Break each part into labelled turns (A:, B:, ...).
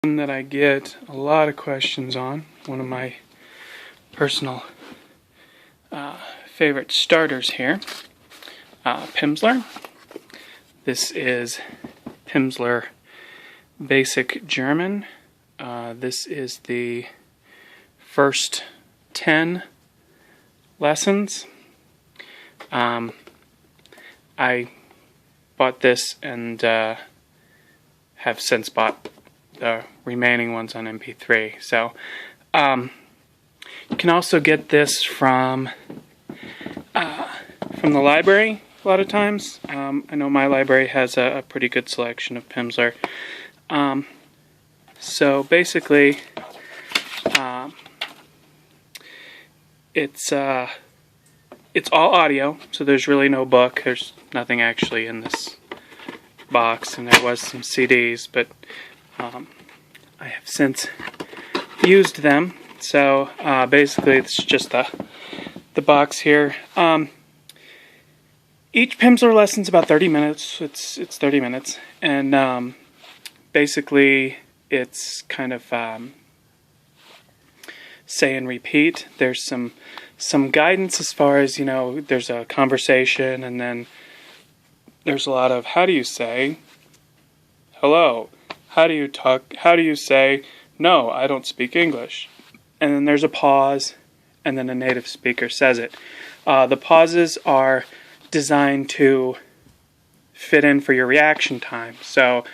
A: One that I get a lot of questions on, one of my personal favorite starters here, Pimsleur. This is Pimsleur Basic German. This is the first 10 lessons. I bought this and have since bought the remaining ones on MP3. So you can also get this from the library a lot of times. I know my library has a pretty good selection of Pimsleur. So basically, it's all audio, so there's really no book. There's nothing actually in this box, and there was some CDs, but I have since used them. So basically, it's just the box here. Each Pimsleur lesson's about 30 minutes. It's 30 minutes, and basically, it's kind of say and repeat. There's some guidance as far as, there's a conversation, and then there's a lot of how do you say hello, how do you talk, how do you say no, I don't speak English, and then there's a pause, and then a native speaker says it. The pauses are designed to fit in for your reaction time, so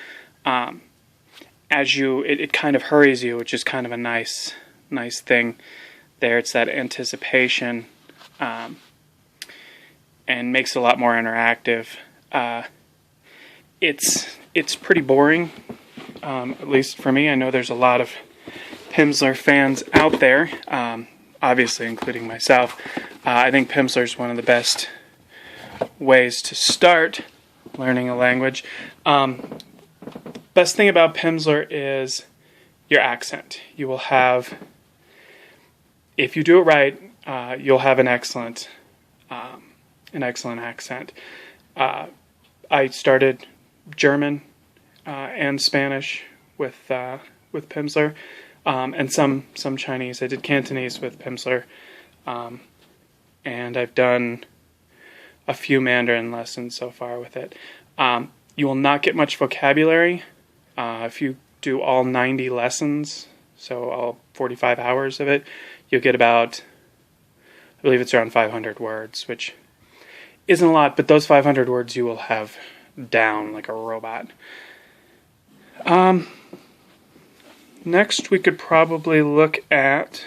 A: it kind of hurries you, which is kind of a nice thing there. It's that anticipation, and makes it a lot more interactive. It's pretty boring, at least for me. I know there's a lot of Pimsleur fans out there, obviously including myself. I think Pimsleur is one of the best ways to start learning a language. Best thing about Pimsleur is your accent. You will have, if you do it right, you'll have an excellent accent. I started German and Spanish with Pimsleur, and some Chinese. I did Cantonese with Pimsleur, and I've done a few Mandarin lessons so far with it. You will not get much vocabulary if you do all 90 lessons, so all 45 hours of it. You'll get about, I believe it's around 500 words, which isn't a lot, but those 500 words you will have down like a robot. Next, we could probably look at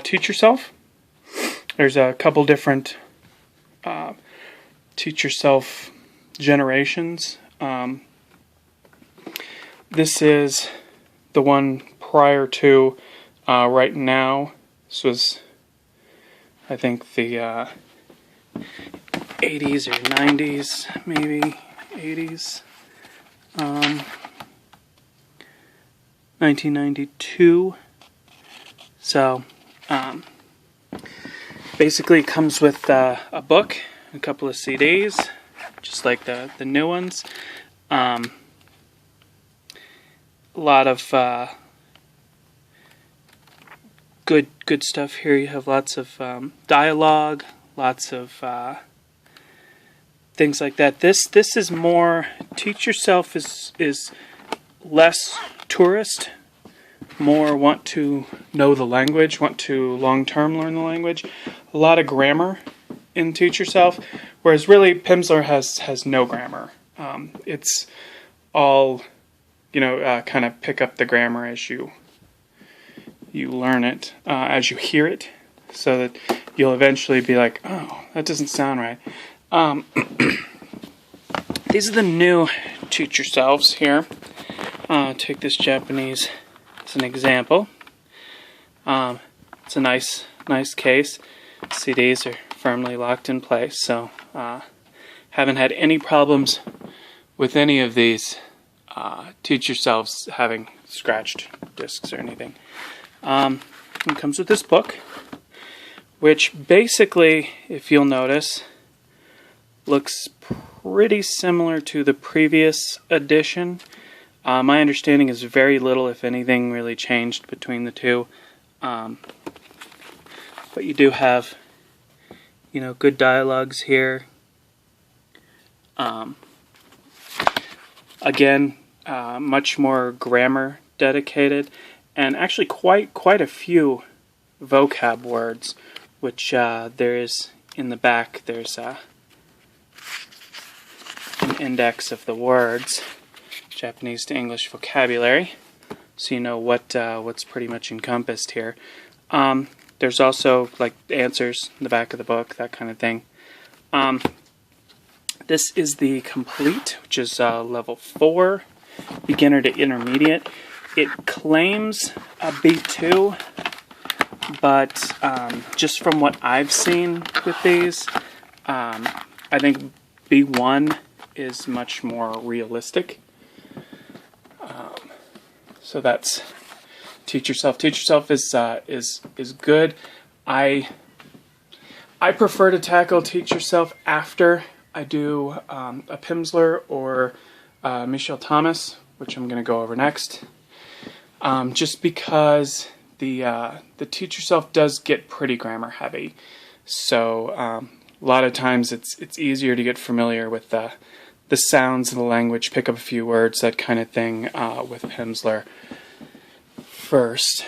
A: Teach Yourself. There's a couple different Teach Yourself generations. This is the one prior to Right Now. This was, I think, the 80s or 90s, maybe 80s. 1992. So, basically it comes with a book, a couple of CDs, just like the new ones. A lot of good stuff here. You have lots of dialogue, lots of things like that. This is more, Teach Yourself is less tourist, more want to know the language, want to long-term learn the language. A lot of grammar in Teach Yourself, whereas really Pimsleur has no grammar. It's all, kind of pick up the grammar as you learn it, as you hear it, so that you'll eventually be like, oh, that doesn't sound right. These are the new Teach Yourselves here. Take this Japanese as an example. It's a nice case. CDs are firmly locked in place, so haven't had any problems with any of these Teach Yourselves having scratched discs or anything. It comes with this book, which basically, if you'll notice, looks pretty similar to the previous edition. My understanding is very little, if anything, really changed between the two. But you do have, good dialogues here. Again, much more grammar dedicated, and actually quite a few vocab words, which there is in the back. There's an index of the words, Japanese to English vocabulary, so you know what's pretty much encompassed here. There's also like answers in the back of the book, that kind of thing. This is the complete, which is level 4, beginner to intermediate. It claims a B2, but just from what I've seen with these, I think B1 is much more realistic. So that's Teach Yourself. Teach Yourself is good. I prefer to tackle Teach Yourself after I do a Pimsleur or Michel Thomas, which I'm going to go over next. Just because the Teach Yourself does get pretty grammar heavy, so a lot of times it's easier to get familiar with the sounds of the language, pick up a few words, that kind of thing, with Pimsleur first.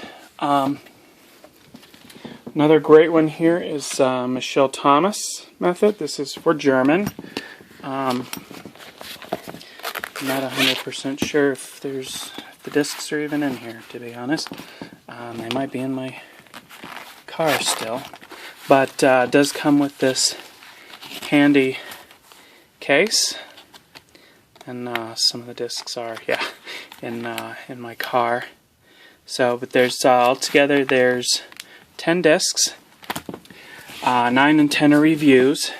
A: Another great one here is Michel Thomas method. This is for German. I'm not 100% sure if the discs are even in here, to be honest. They might be in my car still. But it does come with this handy case. And some of the discs are, in my car. So, but there's altogether there's 10 discs. 9 and 10 are reviews.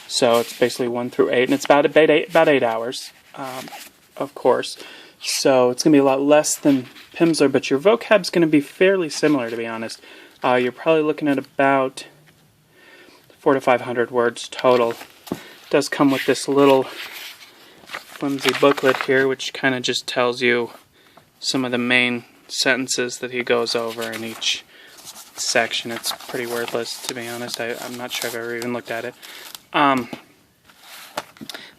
A: So it's basically 1 through 8, and it's about 8 hours, of course. So it's going to be a lot less than Pimsleur, but your vocab's going to be fairly similar, to be honest. You're probably looking at about 400 to 500 words total. It does come with this little flimsy booklet here, which kind of just tells you some of the main sentences that he goes over in each section. It's pretty worthless, to be honest. I'm not sure I've ever even looked at it.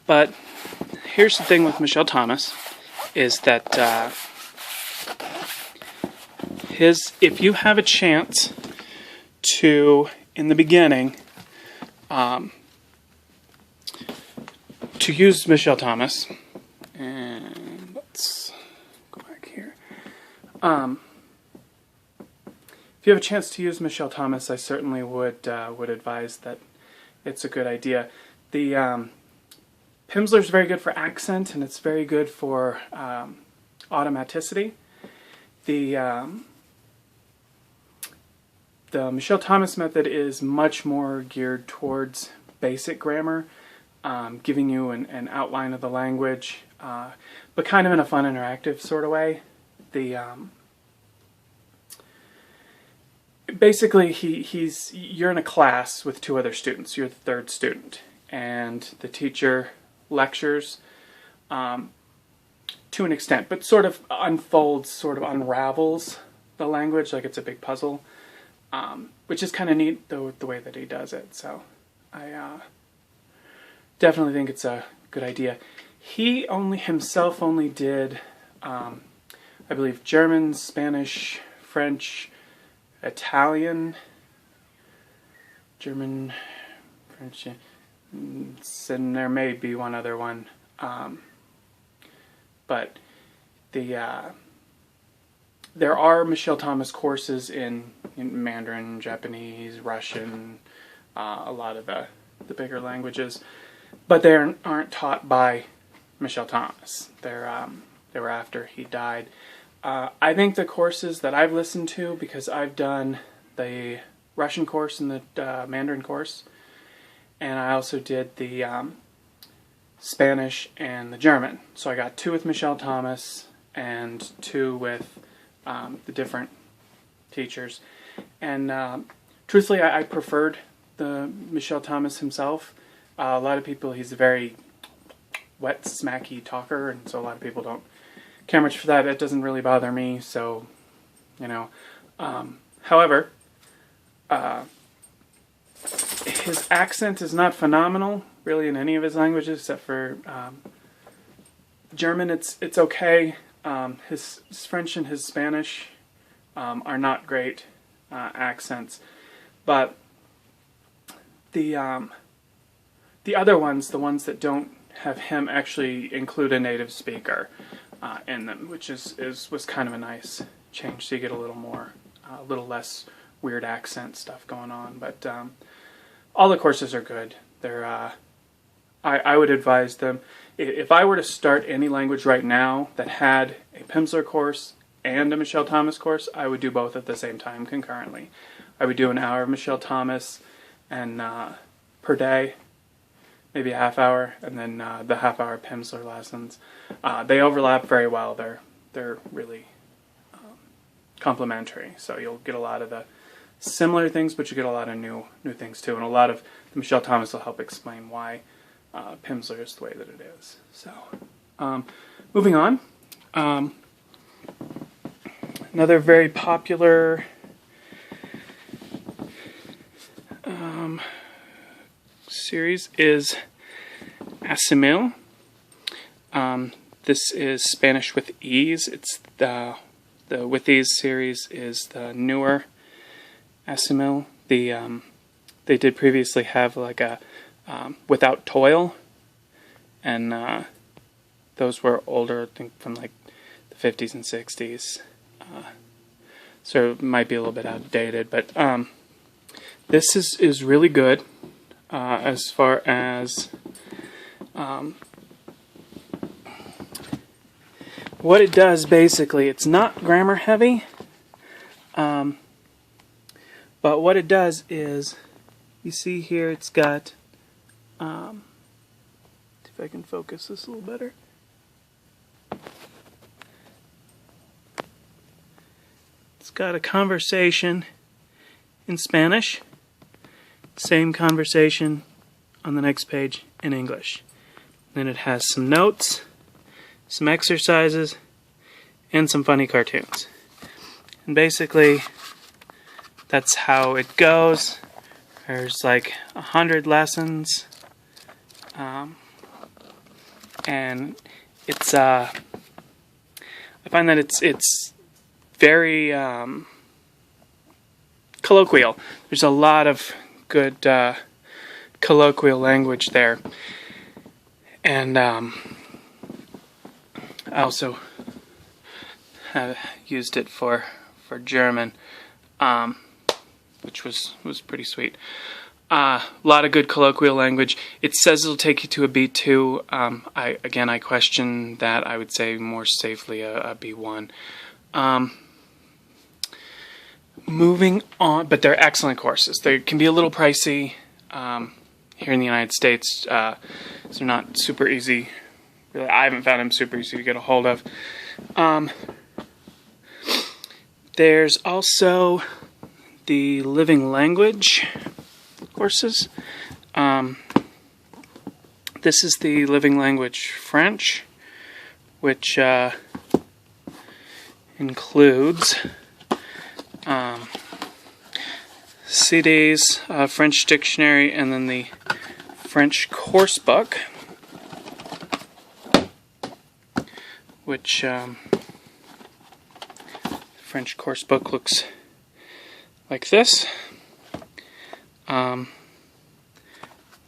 A: But here's the thing with Michel Thomas, is that if you have a chance to, in the beginning, to use Michel Thomas, and let's go back here. If you have a chance to use Michel Thomas, I certainly would advise that it's a good idea. The Pimsleur is very good for accent, and it's very good for automaticity. The Michel Thomas method is much more geared towards basic grammar, giving you an outline of the language, but kind of in a fun, interactive sort of way. Basically, you're in a class with 2 other students. You're the 3rd student, and the teacher lectures to an extent, but sort of unravels the language like it's a big puzzle, which is kind of neat, the way that he does it. So I definitely think it's a good idea. He himself only did, I believe, German, Spanish, French, Italian, German, French, and there may be one other one, but there are Michel Thomas courses in Mandarin, Japanese, Russian, a lot of the bigger languages, but they aren't taught by Michel Thomas. They were after he died. I think the courses that I've listened to, because I've done the Russian course and the Mandarin course, and I also did the Spanish and the German. So I got 2 with Michel Thomas and 2 with the different teachers. And truthfully, I preferred the Michel Thomas himself. A lot of people, he's a very wet, smacky talker, and so a lot of people don't care much for that. It doesn't really bother me, so, you know. However, his accent is not phenomenal, really, in any of his languages, except for German. It's okay. His French and his Spanish are not great accents, but the other ones, the ones that don't have him actually include a native speaker in them, which was kind of a nice change. So you get a little less weird accent stuff going on. But all the courses are good. They're I would advise them. If I were to start any language right now that had a Pimsleur course and a Michel Thomas course, I would do both at the same time concurrently. I would do an hour of Michel Thomas and per day, maybe a half hour, and then the half hour Pimsleur lessons. They overlap very well. They're really complementary. So you'll get a lot of the similar things, but you get a lot of new things too. And a lot of the Michel Thomas will help explain why Pimsleur is the way that it is. So, moving on. Another very popular series is Assimil. This is Spanish with Ease. It's the With Ease series is the newer Assimil. They did previously have like a Without Toil, and those were older, I think from like the 50s and 60s. So it might be a little bit outdated, but this is really good as far as what it does. Basically, it's not grammar heavy, but what it does is, you see here it's got, see if I can focus this a little better. It's got a conversation in Spanish, same conversation on the next page in English. Then it has some notes, some exercises, and some funny cartoons. And basically, that's how it goes. There's like 100 lessons, and it's I find that it's very colloquial. There's a lot of good colloquial language there, and I also have used it for German, which was pretty sweet. A lot of good colloquial language. It says it'll take you to a B2. I question that. I would say more safely a B1. Moving on, but they're excellent courses. They can be a little pricey here in the United States, so they're not super easy. Really, I haven't found them super easy to get a hold of. There's also the living language courses. This is the living language French, which includes CDs, French dictionary, and then the French course book, which French course book looks like this.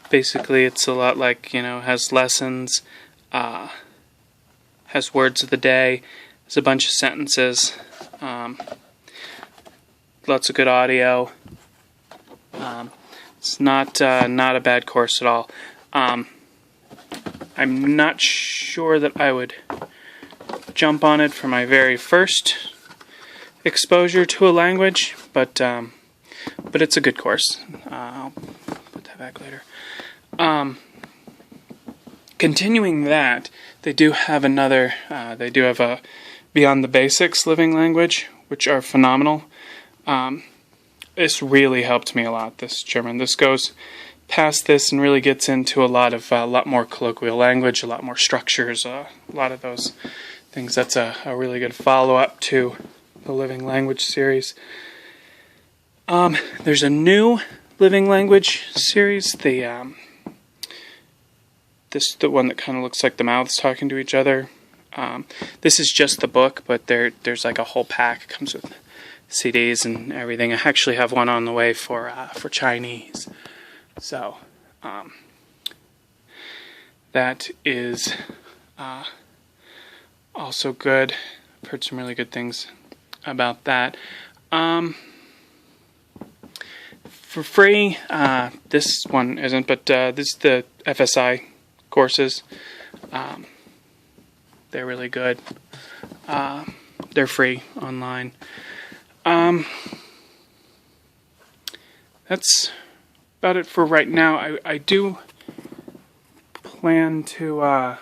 A: Basically, it's a lot like, has lessons, has words of the day, has a bunch of sentences, lots of good audio. It's not a bad course at all. I'm not sure that I would jump on it for my very first exposure to a language, but it's a good course. I'll put that back later. Continuing that, they do have a Beyond the Basics living language, which are phenomenal. This really helped me a lot, this German. This goes past this and really gets into a lot more colloquial language, a lot more structures, a lot of those things. That's a really good follow-up to the Living Language series. There's a new Living Language series. The one that kind of looks like the mouths talking to each other. This is just the book, but there's like a whole pack. It comes with CDs and everything. I actually have one on the way for Chinese. So that is also good. I've heard some really good things about that. For free, this one isn't, but this is the FSI courses. They're really good. They're free online. That's about it for right now. I do plan to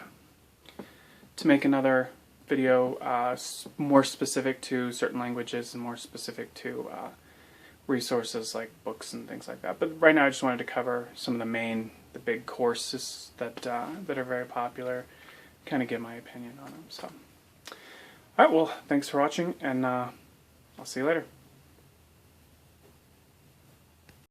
A: make another video more specific to certain languages and more specific to resources like books and things like that. But right now I just wanted to cover some of the big courses that are very popular, kind of give my opinion on them. So, alright, well, thanks for watching, and I'll see you later.